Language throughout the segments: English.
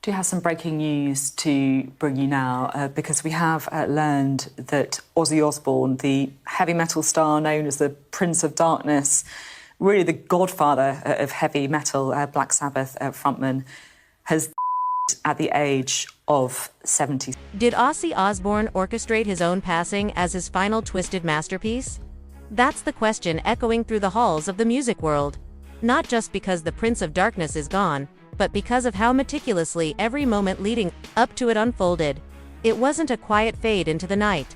do have some breaking news to bring you now because we have learned that Ozzy Osbourne, the heavy metal star known as the Prince of Darkness, really the godfather of heavy metal, Black Sabbath frontman, has at the age of 70. Did Ozzy Osbourne orchestrate his own passing as his final twisted masterpiece? That's the question echoing through the halls of the music world. Not just because the Prince of Darkness is gone, but because of how meticulously every moment leading up to it unfolded. It wasn't a quiet fade into the night.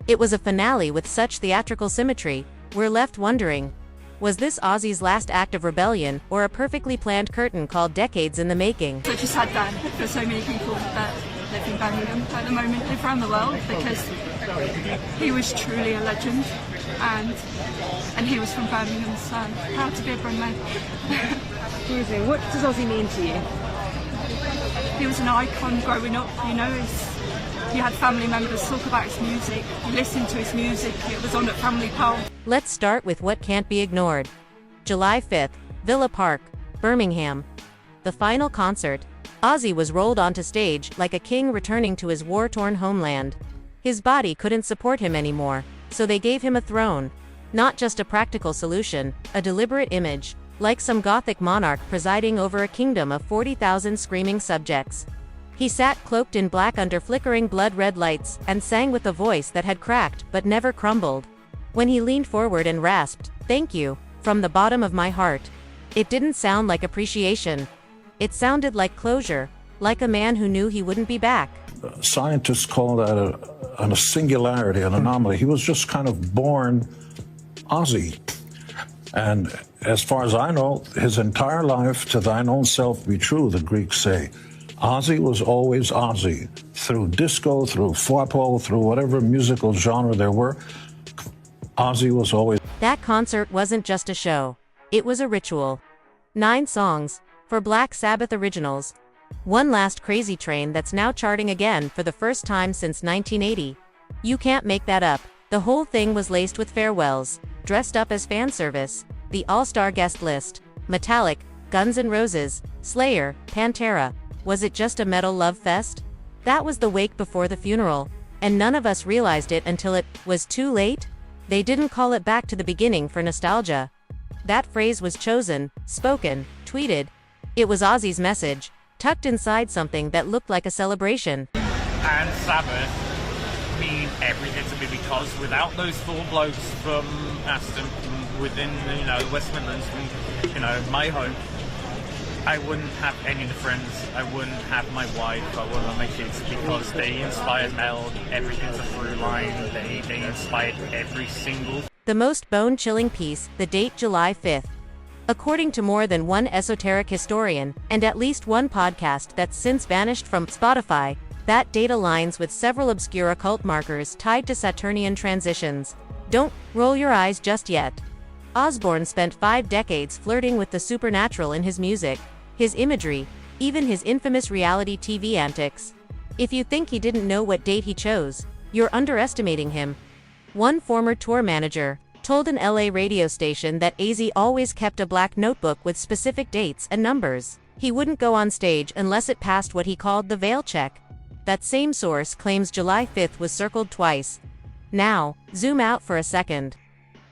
It was a finale with such theatrical symmetry, we're left wondering, was this Ozzy's last act of rebellion, or a perfectly planned curtain called decades in the making? Such a sad day for so many people that live in Birmingham at the moment, live around the world, because he was truly a legend, and he was from Birmingham, so proud to be a Brumman. Amazing. What does Ozzy mean to you? He was an icon growing up, you know. You had family members talk about his music, you listened to his music, it was on at family pal. Let's start with what can't be ignored. July 5th, Villa Park, Birmingham. The final concert. Ozzy was rolled onto stage like a king returning to his war-torn homeland. His body couldn't support him anymore, so they gave him a throne. Not just a practical solution, a deliberate image, like some Gothic monarch presiding over a kingdom of 40,000 screaming subjects. He sat cloaked in black under flickering blood-red lights and sang with a voice that had cracked but never crumbled. When he leaned forward and rasped, "Thank you," from the bottom of my heart, it didn't sound like appreciation. It sounded like closure, like a man who knew he wouldn't be back. Scientists call that a singularity, an anomaly. He was just kind of born Ozzy. And as far as I know, his entire life, to thine own self be true, the Greeks say. Ozzy was always Ozzy. Through disco, through football, through whatever musical genre there were, Ozzy was always... That concert wasn't just a show. It was a ritual. 9 songs, for Black Sabbath originals. One last crazy train that's now charting again for the first time since 1980. You can't make that up. The whole thing was laced with farewells, dressed up as fan service, the all-star guest list, Metallic, Guns N' Roses, Slayer, Pantera. Was it just a metal love fest? That was the wake before the funeral, and none of us realized it until it was too late. They didn't call it back to the beginning for nostalgia. That phrase was chosen, spoken, tweeted. It was Ozzy's message, tucked inside something that looked like a celebration. And Sabbath mean everything to me, because without those 4 blokes from Aston, from within, the West Midlands, from, my home, I wouldn't have any of the friends, I wouldn't have my wife, I wouldn't have my kids, because they inspired Mel, everything's a through line, they inspired every single... The most bone-chilling piece, the date July 5th. According to more than one esoteric historian, and at least one podcast that's since vanished from Spotify, that date aligns with several obscure occult markers tied to Saturnian transitions. Don't roll your eyes just yet. Osbourne spent 5 decades flirting with the supernatural in his music, his imagery, even his infamous reality TV antics. If you think he didn't know what date he chose, you're underestimating him. One former tour manager told an LA radio station that Ozzy always kept a black notebook with specific dates and numbers. He wouldn't go on stage unless it passed what he called the veil check. That same source claims July 5th was circled twice. Now, zoom out for a second.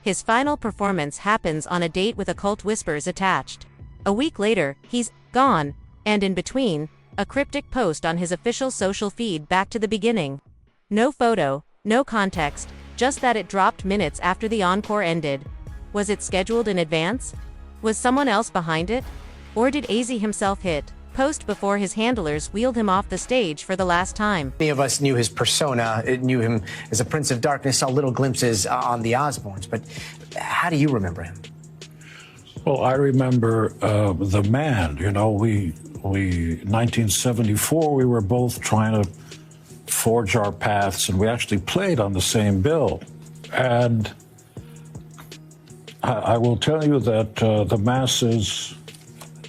His final performance happens on a date with occult whispers attached. A week later, he's gone, and in between, a cryptic post on his official social feed back to the beginning. No photo, no context, just that it dropped minutes after the encore ended. Was it scheduled in advance? Was someone else behind it? Or did Ozzy himself hit post before his handlers wheeled him off the stage for the last time? Many of us knew his persona, knew him as a Prince of Darkness, saw little glimpses on the Osbournes, but how do you remember him? Well, I remember the man, 1974, we were both trying to forge our paths, and we actually played on the same bill. And I will tell you that the masses,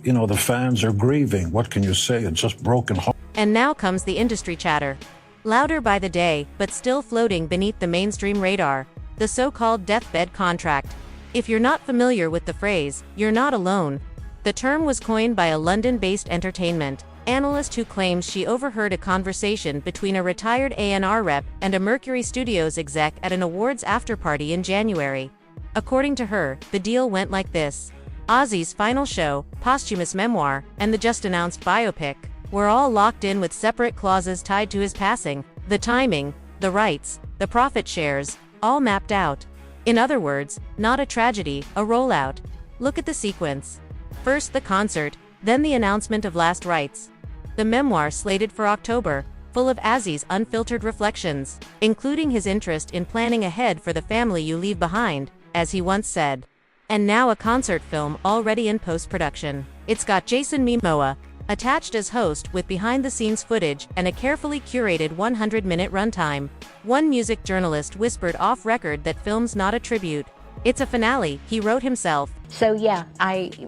the fans are grieving. What can you say? It's just broken heart. And now comes the industry chatter. Louder by the day, but still floating beneath the mainstream radar, the so-called deathbed contract. If you're not familiar with the phrase, you're not alone. The term was coined by a London-based entertainment analyst who claims she overheard a conversation between a retired A&R rep and a Mercury Studios exec at an awards after-party in January. According to her, the deal went like this. Ozzy's final show, posthumous memoir, and the just-announced biopic were all locked in with separate clauses tied to his passing, the timing, the rights, the profit shares, all mapped out. In other words, not a tragedy, a rollout. Look at the sequence. First the concert, then the announcement of last rites. The memoir slated for October, full of Ozzy's unfiltered reflections, including his interest in planning ahead for the family you leave behind, as he once said. And now a concert film already in post-production. It's got Jason Momoa attached as host with behind-the-scenes footage and a carefully curated 100-minute runtime. One music journalist whispered off-record that film's not a tribute. It's a finale, he wrote himself. So yeah,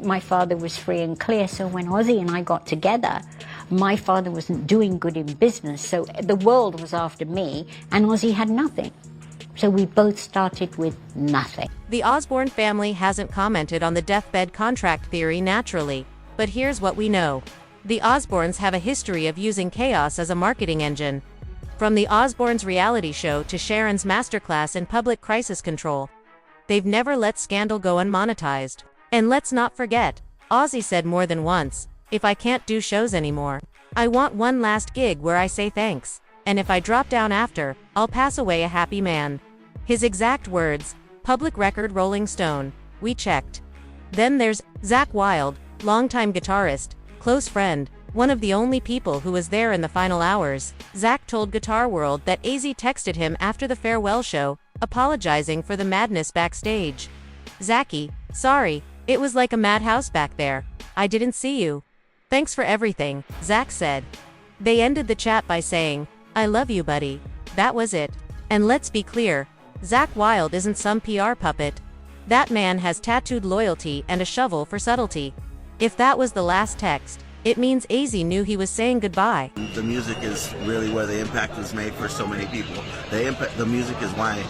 my father was free and clear, so when Ozzy and I got together, my father wasn't doing good in business, so the world was after me, and Ozzy had nothing. So we both started with nothing. The Osbourne family hasn't commented on the deathbed contract theory naturally, but here's what we know. The Osbournes have a history of using chaos as a marketing engine. From the Osbournes reality show to Sharon's masterclass in public crisis control, they've never let scandal go unmonetized. And let's not forget, Ozzy said more than once, if I can't do shows anymore, I want one last gig where I say thanks, and if I drop down after, I'll pass away a happy man. His exact words, public record Rolling Stone, we checked. Then there's Zakk Wylde, longtime guitarist, close friend, one of the only people who was there in the final hours. Zakk told Guitar World that Ozzy texted him after the farewell show, apologizing for the madness backstage. Zachy, sorry, it was like a madhouse back there. I didn't see you. Thanks for everything, Zakk said. They ended the chat by saying, I love you, buddy. That was it. And let's be clear, Zakk Wylde isn't some PR puppet. That man has tattooed loyalty and a shovel for subtlety. If that was the last text, it means Ozzy knew he was saying goodbye. The music is really where the impact was made for so many people. The music is why,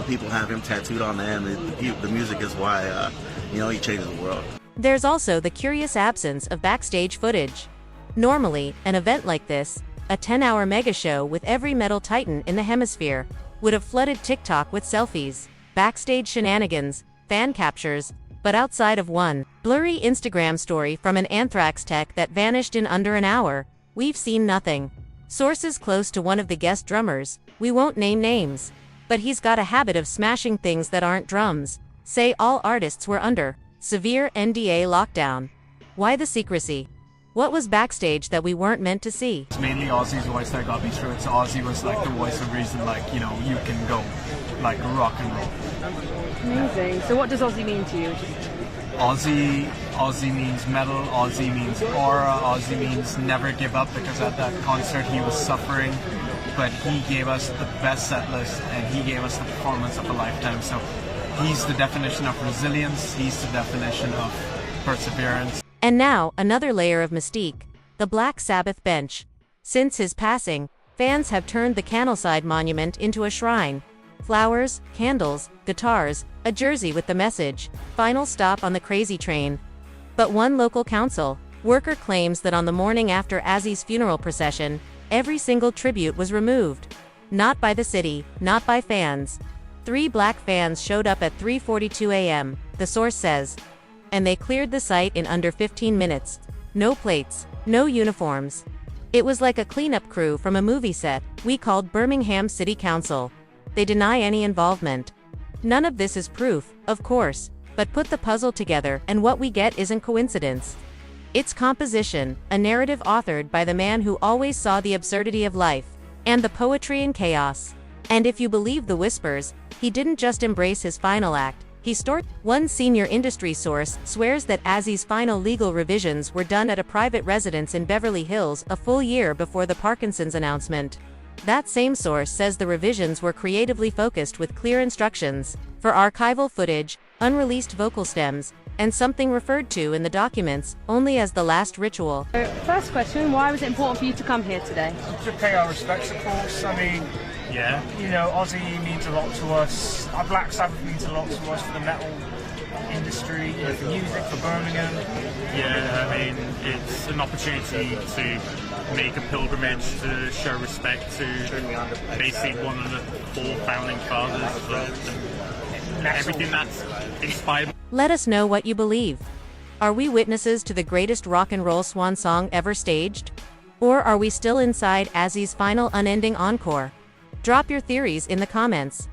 people have him tattooed on them. The music is why, he changes the world. There's also the curious absence of backstage footage. Normally, an event like this, a 10-hour mega show with every metal titan in the hemisphere, would have flooded TikTok with selfies, backstage shenanigans, fan captures, but outside of one blurry Instagram story from an Anthrax tech that vanished in under an hour, we've seen nothing. Sources close to one of the guest drummers, we won't name names, but he's got a habit of smashing things that aren't drums, say all artists were under severe NDA lockdown. Why the secrecy? What was backstage that we weren't meant to see? It's mainly Ozzy's voice that got me through it. So Ozzy was like the voice of reason, you can go, rock and roll. Amazing. So what does Ozzy mean to you? Ozzy means metal, Ozzy means aura, Ozzy means never give up, because at that concert he was suffering, but he gave us the best set list and he gave us the performance of a lifetime. So he's the definition of resilience, he's the definition of perseverance. And now, another layer of mystique, the Black Sabbath bench. Since his passing, fans have turned the Candleside Monument into a shrine. Flowers, candles, guitars, a jersey with the message, final stop on the crazy train. But one local council worker claims that on the morning after Ozzy's funeral procession, every single tribute was removed. Not by the city, not by fans. 3 black fans showed up at 3:42 a.m., the source says. And they cleared the site in under 15 minutes. No plates, no uniforms. It was like a cleanup crew from a movie set. We called Birmingham City Council. They deny any involvement. None of this is proof, of course, but put the puzzle together and what we get isn't coincidence. It's composition, a narrative authored by the man who always saw the absurdity of life, and the poetry in chaos. And if you believe the whispers, he didn't just embrace his final act, he stored. One senior industry source swears that Ozzy's final legal revisions were done at a private residence in Beverly Hills a full year before the Parkinson's announcement. That same source says the revisions were creatively focused with clear instructions for archival footage, unreleased vocal stems, and something referred to in the documents only as the last ritual. First question, why was it important for you to come here today? To pay our respects, of course. I mean, Ozzy means a lot to us. Our Black Sabbath means a lot to us for the metal industry, for music, for Birmingham. Yeah, I mean, it's an opportunity to make a pilgrimage to show respect to basically one of the 4 founding fathers of everything that's inspired. Let us know what you believe. Are we witnesses to the greatest rock and roll swan song ever staged? Or are we still inside Ozzy's final unending encore? Drop your theories in the comments.